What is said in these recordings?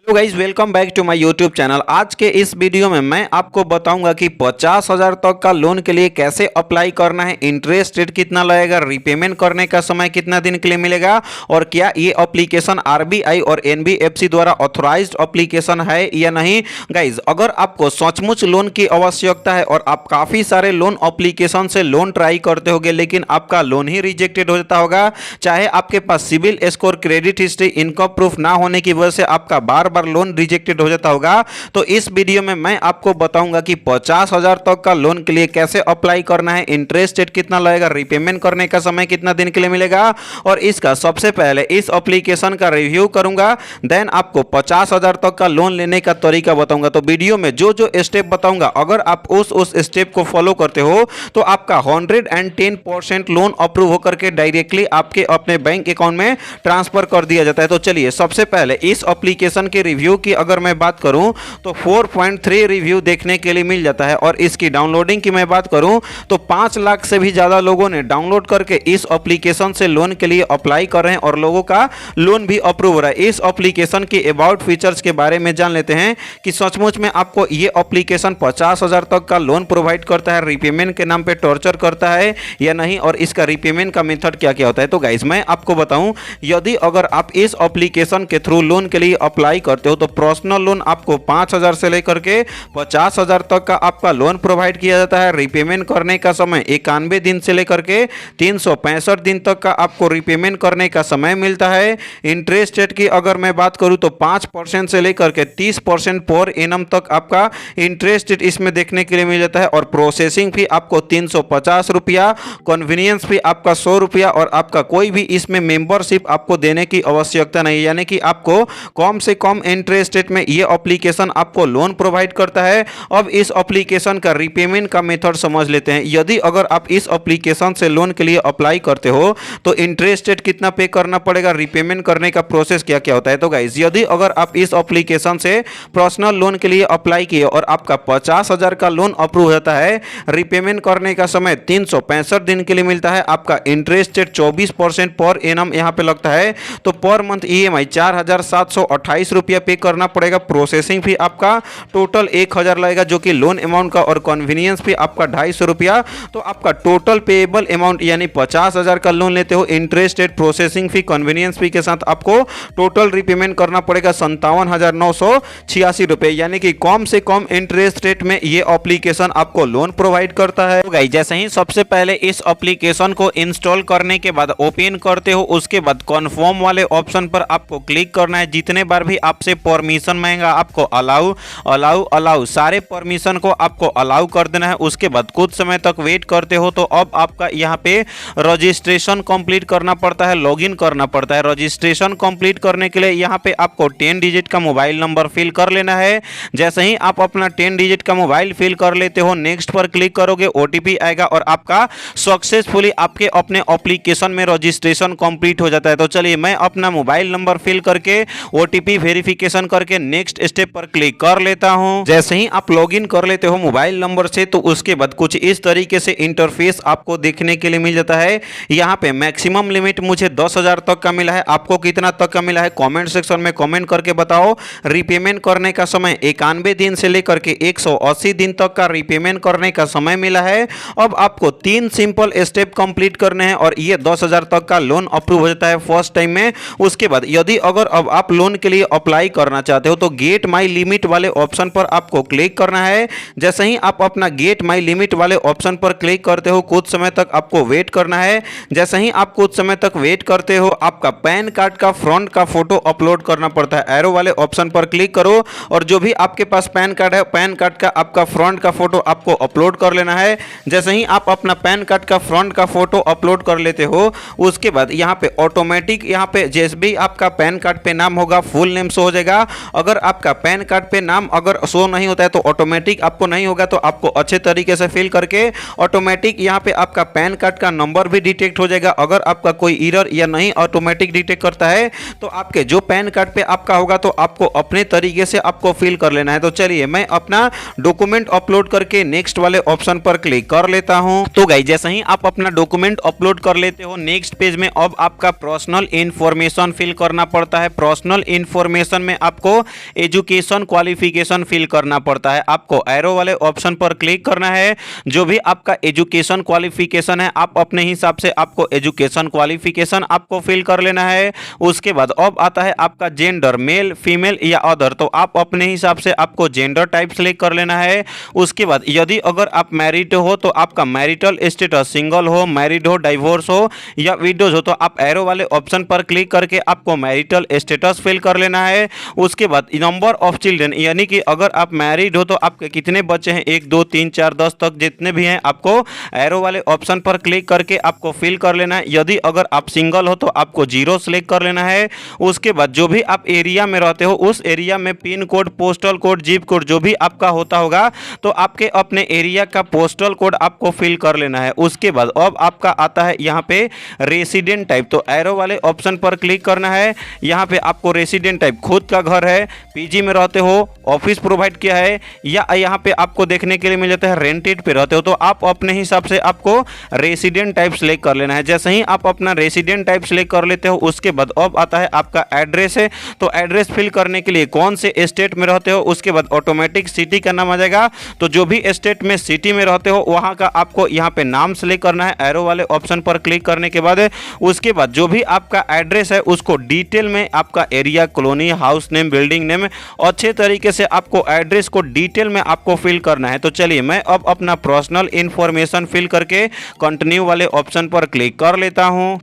Hello guys, welcome back to my YouTube channel. आज के इस वीडियो में मैं आपको बताऊंगा कि 50,000 तक का लोन के लिए कैसे अप्लाई करना है, इंटरेस्ट रेट कितना लगेगा, रीपेमेंट करने का समय कितना दिन के लिए मिलेगा और क्या ये एप्लीकेशन आरबीआई और एनबीएफसी द्वारा ऑथराइज्ड एप्लीकेशन है या नहीं। गाइज, अगर आपको सचमुच लोन की आवश्यकता है और आप काफ़ी सारे लोन एप्लीकेशन से लोन ट्राई करते होंगे लेकिन आपका लोन ही रिजेक्टेड हो जाता होगा, चाहे आपके पास CIBIL score, credit history, income proof ना होने की वजह से आपका बार लोन रिजेक्टेड हो जाता होगा, तो इस वीडियो में मैं आपको बताऊंगा कि 50,000 तक का लोन के लिए कैसे अप्लाई करना है, इंटरेस्ट रेट कितना लगेगा, रीपेमेंट करने का समय कितना दिन के लिए मिलेगा और इसका सबसे पहले इस एप्लीकेशन का रिव्यू करूंगा। देन आपको 50,000 तक का लोन लेने का तरीका बताऊंगा। तो वीडियो में जो जो स्टेप बताऊंगा, अगर आप उस स्टेप को फॉलो करते हो तो आपका 110% लोन अप्रूव होकर के डायरेक्टली आपके अपने बैंक अकाउंट में ट्रांसफर कर दिया जाता है। तो चलिए, सबसे पहले इस एप्लीकेशन के रिव्यू की अगर मैं बात करूं तो 4.3 रिव्यू देखने के लिए मिल जाता है और इसकी डाउनलोडिंग की मैं बात करूं तो 5 लाख से भी ज़्यादा लोगों ने डाउनलोड करके इस एप्लीकेशन से लोन के लिए अप्लाई कर रहे हैं और लोगों का लोन भी अप्रूव हो रहा है। इस एप्लीकेशन की अबाउट फीचर्स के बारे में जान लेते हैं कि सचमुच में आपको ये एप्लीकेशन 50,000 तक का लोन प्रोवाइड करता है, रीपेमेंट के नाम पर टॉर्चर करता है या नहीं और इसका रीपेमेंट का मेथड क्या क्या होता है। तो गाइज, मैं आपको बताऊं, यदि अगर आप इस एप्लीकेशन के थ्रू लोन के लिए अप्लाई करते हो तो पर्सनल लोन आपको 5,000 से लेकर के 50,000 तक का आपका लोन प्रोवाइड किया जाता है। रीपेमेंट करने का समय 91 दिन से लेकर के 365 दिन तक का आपको रीपेमेंट करने का समय मिलता है। इंटरेस्ट रेट की अगर मैं बात करूं तो 5% से लेकर के 30% पर एनम तक आपका इंटरेस्ट रेट इसमें देखने के लिए मिल जाता है और प्रोसेसिंग फी आपको 350 रुपया, कन्वीनियंस फी आपका 100 रुपया और आपका कोई भी इसमें मेंबरशिप आपको देने की आवश्यकता नहीं, यानी कि आपको कम से कम इंटरेस्ट रेट में ये एप्लीकेशन आपको लोन प्रोवाइड करता है। अब इस एप्लीकेशन का रीपेमेंट का मेथड समझ लेते हैं। यदि अगर आप इस एप्लीकेशन से लोन के लिए अप्लाई करते हो तो इंटरेस्ट रेट कितना पे करना पड़ेगा, रीपेमेंट करने का प्रोसेस क्या क्या होता है। तो गाइस, यदि अगर आप इस एप्लीकेशन से पर्सनल लोन के लिए अप्लाई किए और आपका 50,000 का लोन अप्रूव होता है, रीपेमेंट करने का समय 365 दिन के लिए मिलता है, आपका इंटरेस्ट रेट 24% पर एनम यहाँ पे लगता है, तो पर मंथ ईएमआई 4,728 रुपया पे करना पड़ेगा। प्रोसेसिंग फी आपका टोटल 1,000 लगेगा जो कि लोन अमाउंट का और कन्वीनियंस फी आपका 250 रुपया। तो आपका टोटल पेएबल अमाउंट यानी 50,000 का लोन लेते हो, interest rate, processing fee, convenience fee के साथ आपको टोटल रीपेमेंट करना पड़ेगा 57,986 रुपये, यानी कि कम से कम इंटरेस्ट रेट में ये एप्लीकेशन आपको लोन प्रोवाइड करता है। तो गाइस, जैसे ही सबसे पहले इस एप्लीकेशन को इंस्टॉल करने के बाद ओपन करते हो, उसके बाद कन्फर्म वाले ऑप्शन पर आपको क्लिक करना है। जितने बार भी आपसे परमिशन मांगेगा आपको अलाउ अलाउ अलाउ सारे परमिशन को आपको अलाउ कर देना है। उसके बाद कुछ समय तक वेट करते हो तो अब आपका यहाँ पे रजिस्ट्रेशन कंप्लीट करना पड़ता है, लॉगिन करना पड़ता है। रजिस्ट्रेशन कंप्लीट करने के लिए यहाँ पे आपको 10 डिजिट का मोबाइल नंबर फिल कर लेना है। जैसे ही आप अपना 10 डिजिट का मोबाइल फिल कर लेते हो, नेक्स्ट पर क्लिक करोगे, ओटीपी आएगा और आपका सक्सेसफुली आपके अपने एप्लीकेशन में रजिस्ट्रेशन कंप्लीट हो जाता है। तो चलिए, मैं अपना मोबाइल नंबर फिल करके ओटीपी वेरिफिकेशन करके नेक्स्ट स्टेप पर क्लिक कर लेता हूं। जैसे ही आप लॉगिन कर लेते हो मोबाइल नंबर से, तो उसके बाद कुछ इस तरीके से इंटरफेस आपको देखने के लिए मिल जाता है। यहां पे मैक्सिमम लिमिट मुझे 10,000 तक का मिला है, आपको कितना तक का मिला है कमेंट सेक्शन में कमेंट करके बताओ। रीपेमेंट करने का समय 91 दिन से लेकर के 180 दिन तक का रीपेमेंट करने का समय मिला है। अब आपको 3 सिंपल स्टेप कंप्लीट करने हैं और ये 10,000 तक का लोन अप्रूव हो जाता है फर्स्ट टाइम में। उसके बाद यदि अगर अब आप लोन के लिए अप्लाई करना चाहते हो तो गेट माई लिमिट वाले ऑप्शन पर आपको क्लिक करना है। जैसे ही आप अपना गेट माई लिमिट वाले ऑप्शन पर क्लिक करते हो, कुछ समय तक आपको वेट करना है। जैसे ही आप कुछ समय तक वेट करते हो, आपका पैन कार्ड का फ्रंट का फोटो अपलोड करना पड़ता है। एरो वाले ऑप्शन पर क्लिक करो और जो भी आपके पास पैन कार्ड है, पैन कार्ड का आपका फ्रंट का फोटो आपको अपलोड कर लेना है। जैसे ही आप अपना पैन कार्ड का फ्रंट का फोटो अपलोड कर लेते हो, उसके बाद यहाँ पे ऑटोमेटिक यहाँ पे जैसे भी आपका पैन कार्ड पे नाम होगा फुल नेम शो हो जाएगा। अगर आपका पैन कार्ड पे नाम अगर शो नहीं होता है तो ऑटोमेटिक आपको नहीं होगा, तो आपको अच्छे तरीके से फिल करके ऑटोमेटिक यहाँ पे आपका पैन कार्ड का नंबर भी डिटेक्ट हो जाएगा। अगर आपका कोई एरर या नहीं ऑटोमेटिक डिटेक्ट करता है तो आपके जो पैन कार्ड पे आपका होगा तो आपको अपने तरीके से आपको फिल कर लेना है। तो चलिए, मैं अपना डॉक्यूमेंट अपलोड करके नेक्स्ट वाले ऑप्शन पर क्लिक कर लेता हूं। तो गाइस, जैसे ही आप अपना डॉक्यूमेंट अपलोड कर लेते हो, नेक्स्ट पेज में अब आपका पर्सनल इंफॉर्मेशन फिल करना पड़ता है। पर्सनल इंफॉर्मेशन क्वालिफिकेशन में आपको एजुकेशन क्वालिफिकेशन फिल करना पड़ता है। आपको एरो वाले ऑप्शन पर क्लिक करना है, जो भी आपका एजुकेशन क्वालिफिकेशन है आप अपने हिसाब से आपको एजुकेशन क्वालिफिकेशन आपको फिल कर लेना है। उसके बाद अब आता है आपका जेंडर, मेल फीमेल या अदर, तो आप अपने हिसाब से आपको जेंडर टाइप सेलेक्ट कर लेना है। उसके बाद यदि अगर आप मैरिड हो तो आपका मैरिटल स्टेटस सिंगल हो, मैरिड हो, डाइवोर्स हो या विडोज हो तो आप एरो वाले ऑप्शन पर क्लिक करके आपको मैरिटल स्टेटस फिल कर लेना है। उसके बाद नंबर ऑफ चिल्ड्रन, यानी कि अगर आप मैरिड हो तो आपके कितने बच्चे हैं, 1 2 3 4 10 तक जितने भी हैं आपको एरो वाले ऑप्शन पर क्लिक करके आपको फिल कर लेना है। यदि अगर आप सिंगल हो तो आपको 0 सेलेक्ट कर लेना है। उसके बाद जो भी आप एरिया में रहते हो उस एरिया में pin code, postal code, zip code जो भी आपका होता होगा तो आपके अपने एरिया का पोस्टल कोड आपको फिल कर लेना है। उसके बाद अब आपका आता है यहाँ पे रेसिडेंट टाइप, तो एरो वाले ऑप्शन पर क्लिक करना है। यहाँ पे आपको रेसिडेंट टाइप खुद का घर है, पीजी में रहते हो, ऑफिस प्रोवाइड किया है, या यहाँ पे आपको देखने के लिए मिल जाता है रेंटेड पे रहते हो, तो आप अपने हिसाब से आपको रेसिडेंट टाइप सेलेक्ट कर लेना है। जैसे ही आप अपना रेसिडेंट टाइप सेलेक्ट कर लेते हो उसके बाद अब आता है आपका एड्रेस है, तो एड्रेस फिल करने के लिए कौन से स्टेट में रहते हो, उसके बाद ऑटोमेटिक सिटी का नाम आ जाएगा। तो जो भी स्टेट में सिटी में रहते हो वहां का आपको यहाँ पे नाम सेलेक्ट करना है एरो वाले ऑप्शन पर क्लिक करने के बाद। उसके बाद जो भी आपका एड्रेस है उसको डिटेल में आपका area, colony, house name, building name अच्छे तरीके से आपको एड्रेस को डिटेल में आपको फिल करना है। तो चलिए मैं अब अपना पर्सनल इंफॉर्मेशन फिल करके कंटिन्यू वाले ऑप्शन पर क्लिक कर लेता हूं।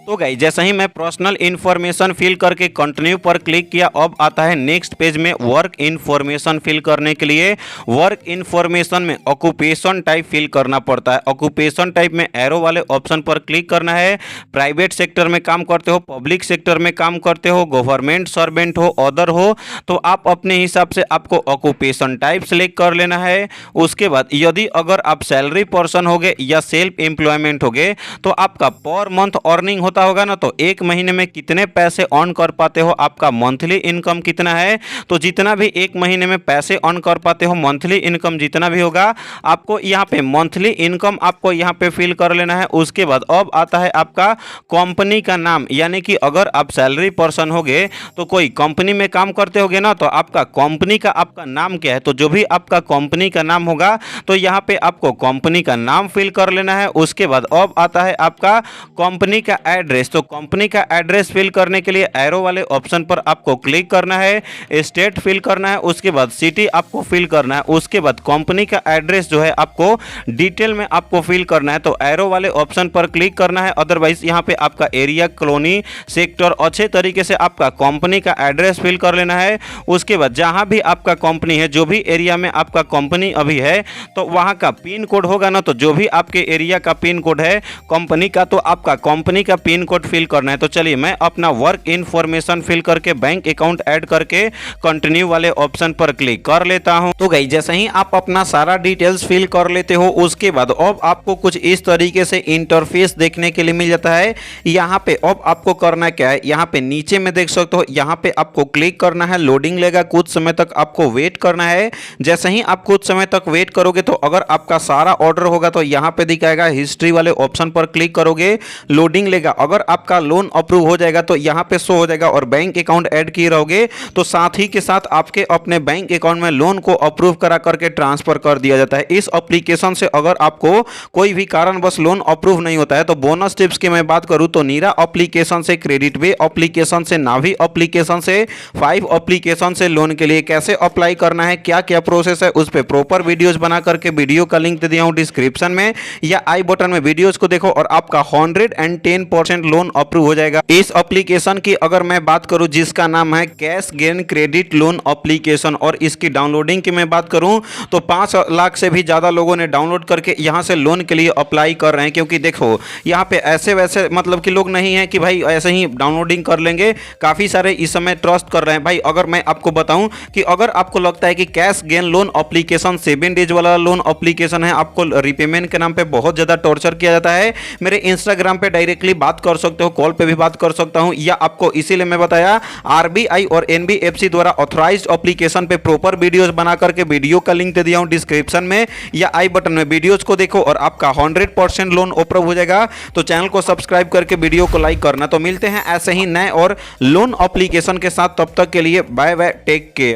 तो गाइस जैसे ही मैं पर्सनल इंफॉर्मेशन फिल करके कंटिन्यू पर क्लिक किया, अब आता है नेक्स्ट पेज में वर्क इंफॉर्मेशन फिल करने के लिए। वर्क इंफॉर्मेशन में ऑक्यूपेशन टाइप फिल करना पड़ता है। ऑक्यूपेशन टाइप में एरो वाले ऑप्शन पर क्लिक करना है। प्राइवेट सेक्टर में काम करते हो, पब्लिक सेक्टर में काम करते हो, गवर्नमेंट सर्वेंट हो, अदर हो, तो आप अपने हिसाब से आपको ऑक्यूपेशन टाइप सेलेक्ट कर लेना है। उसके बाद यदि अगर आप सैलरी पर्सन हो गए या सेल्फ एम्प्लॉयमेंट हो गए तो आपका पर मंथ अर्निंग होता होगा ना, तो एक महीने में कितने पैसे अर्न कर पाते हो, आपका मंथली इनकम कितना है, तो जितना भी एक महीने में पैसे अर्न कर पाते हो, मंथली इनकम जितना भी होगा आपको यहाँ पे मंथली इनकम आपको यहाँ पे फिल कर लेना है। उसके बाद अब आता है आपका कंपनी का नाम, यानी कि अगर आप सैलरी पर्सन होगे तो कोई कंपनी में काम करते होगे ना, तो आपका कंपनी का आपका नाम क्या है, तो जो भी आपका कंपनी का नाम होगा तो यहाँ पे आपको कंपनी का नाम फिल कर लेना है। उसके बाद अब आता है आपका कंपनी का एड्रेस, तो कंपनी का एड्रेस फिल करने के लिए एरो वाले ऑप्शन पर आपको क्लिक करना है, स्टेट फिल करना है, उसके बाद सिटी आपको फिल करना है। उसके बाद कंपनी का एड्रेस जो है आपको डिटेल में आपको फिल करना है, तो एरो वाले ऑप्शन पर क्लिक करना है। अदरवाइज यहाँ पे आपका एरिया, कॉलोनी, सेक्टर अच्छे तरीके से आपका कंपनी का एड्रेस फिल कर लेना है। उसके बाद जहाँ भी आपका कंपनी है, जो भी एरिया में आपका कंपनी अभी है, तो वहाँ का पिन कोड होगा ना, तो जो भी आपके एरिया का पिन कोड है कंपनी का, तो आपका कंपनी का पिन कोड फिल करना है। तो चलिए मैं अपना वर्क इन्फॉर्मेशन फिल करके बैंक अकाउंट ऐड करके कंटिन्यू वाले ऑप्शन पर क्लिक कर लेता हूं। तो गाइस जैसे ही आप अपना सारा डिटेल्स फिल कर लेते हो उसके बाद अब आपको कुछ इस तरीके से इंटरफेस देखने के लिए मिल जाता है। यहाँ पे अब आपको करना क्या है, यहाँ पे नीचे में देख सकते हो, यहाँ पे आपको क्लिक करना है, लोडिंग लेगा, कुछ समय तक आपको वेट करना है। जैसे ही आप कुछ समय तक वेट करोगे तो अगर आपका सारा ऑर्डर होगा तो यहाँ पे दिखाएगा, हिस्ट्री वाले ऑप्शन पर क्लिक करोगे, लोडिंग लेगा। अगर आपका लोन अप्रूव हो जाएगा तो यहाँ पे शो हो जाएगा और बैंक अकाउंट ऐड किए रहोगे तो साथ ही के साथ आपके अपने बैंक अकाउंट में लोन को अप्रूव करा करके ट्रांसफर कर दिया जाता है। इस एप्लीकेशन से अगर आपको कोई भी कारणवश लोन अप्रूव नहीं होता है तो बोनस टिप्स की मैं बात करूं तो नीरा एप्लीकेशन से, क्रेडिट वे एप्लीकेशन से, नावी एप्लीकेशन से, 5 एप्लीकेशन से लोन के लिए कैसे अप्लाई करना है, क्या क्या प्रोसेस है, उस पर प्रॉपर वीडियोज बना करके वीडियो का लिंक दे दिया हूं डिस्क्रिप्शन में या आई बटन में, वीडियोज को देखो और आपका 110% लोन अप्रूव हो जाएगा। इस एप्लीकेशन की अगर मैं बात करूं जिसका नाम है cash gain credit loan application, और इसकी डाउनलोडिंग की मैं बात करूं तो 5 लाख से भी ज़्यादा लोगों ने डाउनलोड करके यहां से लोन के लिए अप्लाई कर रहे हैं। क्योंकि देखो यहां पे ऐसे वैसे मतलब कि लोग नहीं है कि भाई ऐसे ही डाउनलोडिंग कर लेंगे, काफ़ी सारे इस समय ट्रस्ट कर रहे हैं। भाई अगर मैं आपको बताऊं कि अगर आपको लगता है कि cash gain loan application 7 days वाला लोन एप्लीकेशन है, आपको रिपेमेंट के नाम पे बहुत ज़्यादा टॉर्चर किया जाता है, मेरे इंस्टाग्राम पे डायरेक्टली बात बात कर सकते हो, कॉल पे भी बात कर सकता हूं, या आपको इसीलिए मैं बताया आरबीआई और एनबीएफसी द्वारा ऑथराइज्ड एप्लीकेशन पे प्रॉपर वीडियोस बना करके वीडियो का लिंक दे दिया हूं डिस्क्रिप्शन में या आई बटन में, वीडियोस को देखो और आपका 100% लोन अप्रूव हो जाएगा। तो चैनल को सब्सक्राइब करके वीडियो को लाइक करना। तो मिलते हैं ऐसे ही नए और लोन एप्लीकेशन के साथ, तब तक के लिए बाय बाय, टेक केयर।